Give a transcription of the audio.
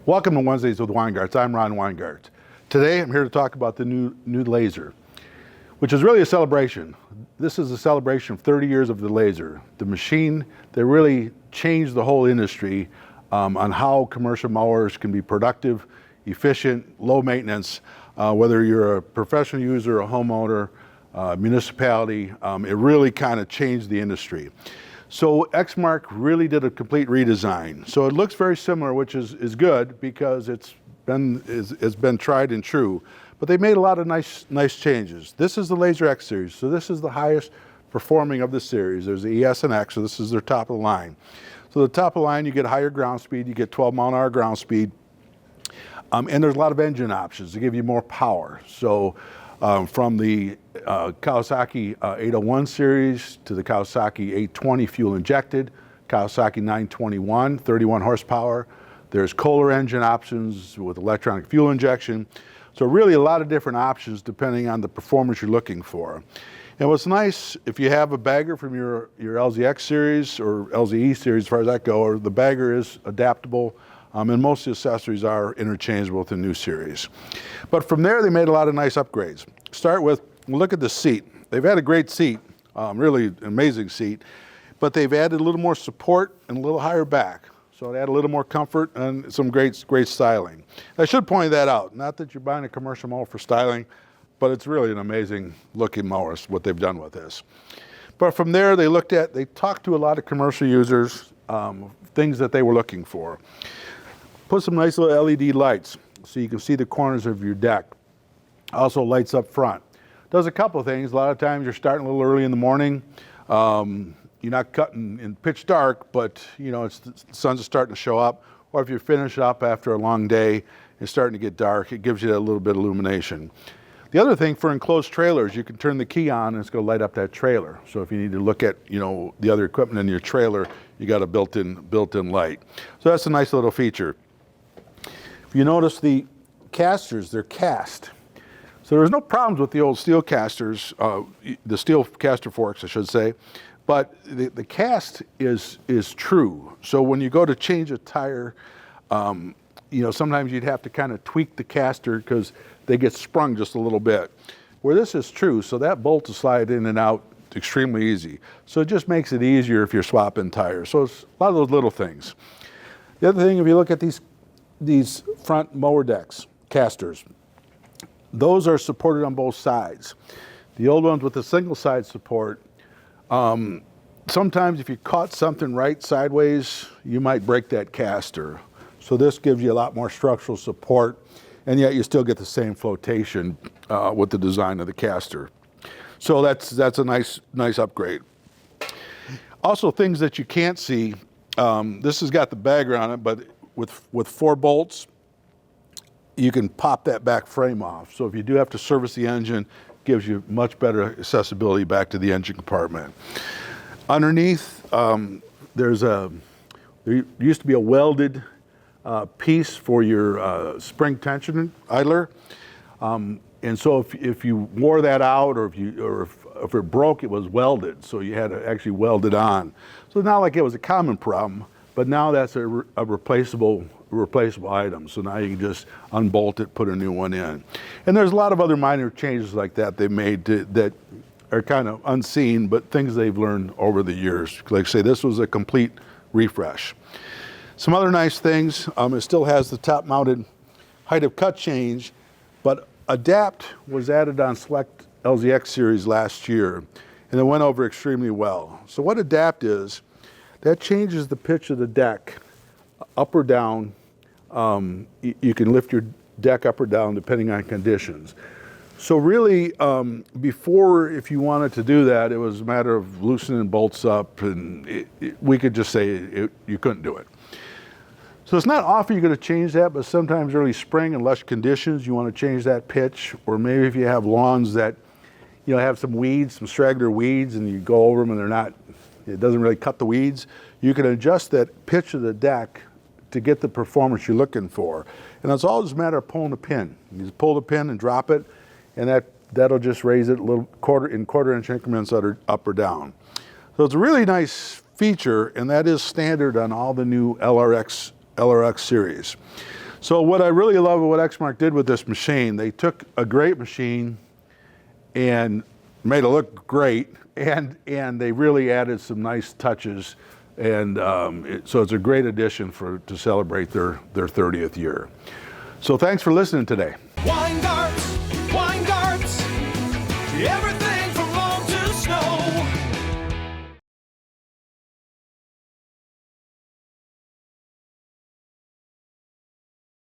Welcome to Wednesdays with Weingartz. I'm Ron Weingartz. Today I'm here to talk about the new Lazer, which is really a celebration. This is a celebration of 30 years of the Lazer, the machine that really changed the whole industry on how commercial mowers can be productive, efficient, low maintenance, whether you're a professional user, a homeowner, municipality. It really kind of changed the industry. So Exmark really did a complete redesign. So it looks very similar, which is good because it's been tried and true. But they made a lot of nice changes. This is the Lazer X-Series. So this is the highest performing of the series. There's the ES and X, so this is their top of the line. So the top of the line, you get higher ground speed, you get 12-mile-an-hour ground speed. And there's a lot of engine options to give you more power. So from the Kawasaki 801 series to the Kawasaki 820 fuel injected, Kawasaki 921, 31 horsepower. There's Kohler engine options with electronic fuel injection. So really a lot of different options depending on the performance you're looking for. And what's nice, if you have a bagger from your LZX series or LZE series, as far as that goes, the bagger is adaptable. And most of the accessories are interchangeable with the new series. But from there, they made a lot of nice upgrades. Start with, look at the seat. They've had a great seat, really an amazing seat, but they've added a little more support and a little higher back. So it added a little more comfort and some great styling. I should point that out. Not that you're buying a commercial mower for styling, but it's really an amazing looking mower, what they've done with this. But from there, they talked to a lot of commercial users, things that they were looking for. Put some nice little LED lights so you can see the corners of your deck. Also lights up front. Does a couple of things. A lot of times you're starting a little early in the morning. You're not cutting in pitch dark, but the sun's starting to show up. Or if you finish up after a long day, it's starting to get dark. It gives you a little bit of illumination. The other thing for enclosed trailers, you can turn the key on and it's going to light up that trailer. So if you need to look at the other equipment in your trailer, you got a built-in light. So that's a nice little feature. If you notice the casters, they're cast. So there's no problems with the old steel casters, the steel caster forks, I should say, but the cast is true. So when you go to change a tire, sometimes you'd have to kind of tweak the caster because they get sprung just a little bit. Where this is true, so that bolt will slide in and out extremely easy. So it just makes it easier if you're swapping tires. So it's a lot of those little things. The other thing, if you look at these front mower decks, casters, those are supported on both sides. The old ones with the single side support, sometimes if you caught something right sideways, you might break that caster. So this gives you a lot more structural support, and yet you still get the same flotation with the design of the caster. So that's a nice upgrade. Also, things that you can't see, this has got the bagger on it, but with 4 bolts, you can pop that back frame off. So if you do have to service the engine, it gives you much better accessibility back to the engine compartment. Underneath, there used to be a welded piece for your spring tension idler. And so if you wore that out or if it broke, it was welded. So you had to actually weld it on. So it's not like it was a common problem. But now that's a replaceable item. So now you can just unbolt it, put a new one in. And there's a lot of other minor changes like that they made that are kind of unseen, but things they've learned over the years. Like I say, this was a complete refresh. Some other nice things, it still has the top-mounted height of cut change, but Adapt was added on select LZX series last year, and it went over extremely well. So what Adapt is, that changes the pitch of the deck up or down. You can lift your deck up or down depending on conditions. So really, before, if you wanted to do that, it was a matter of loosening bolts up, and we could just say you couldn't do it. So it's not often you're going to change that, but sometimes early spring and lush conditions, you want to change that pitch, or maybe if you have lawns that have some weeds, some straggler weeds, and you go over them and it doesn't really cut the weeds, you can adjust that pitch of the deck to get the performance you're looking for. And it's always a matter of pulling the pin. You just pull the pin and drop it, and that'll just raise it a little quarter-inch increments up or down. So it's a really nice feature, and that is standard on all the new LRX series. So what I really love what Exmark did with this machine, they took a great machine and made it look great, and they really added some nice touches, and so it's a great addition to celebrate their 30th year. So thanks for listening today. Weingartz, everything.